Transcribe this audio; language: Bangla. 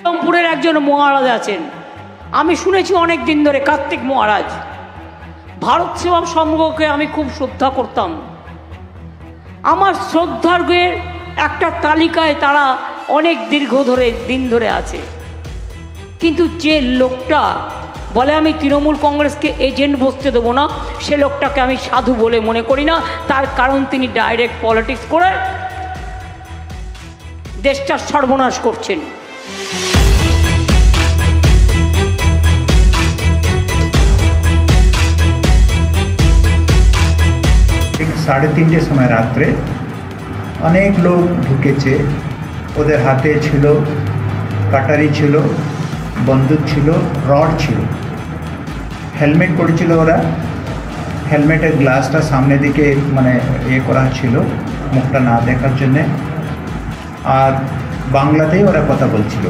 রামপুরের একজন মহারাজ আছেন, আমি শুনেছি অনেক দিন ধরে, কার্তিক মহারাজ। ভারত সেবা সংঘকে আমি খুব শ্রদ্ধা করতাম। আমার শ্রদ্ধার্ঘের একটা তালিকায় তারা অনেক দিন ধরে আছে। কিন্তু যে লোকটা বলে আমি তৃণমূল কংগ্রেসকে এজেন্ট বসতে দেবো না, সে লোকটাকে আমি সাধু বলে মনে করি না। তার কারণ তিনি ডাইরেক্ট পলিটিক্স করে দেশটার সর্বনাশ করছেন। ঠিক 3:30 সময় রাত্রে অনেক লোক ঢুকেছে। ওদের হাতে ছিল কাটারি, ছিল বন্দুক, ছিল রড, ছিল হেলমেট পরেছিল। ওরা হেলমেটের গ্লাসটা সামনের দিকে মানে করা ছিল মুখটা না দেখার জন্যে। আর বাংলাতেই ওরা কথা বলছিল।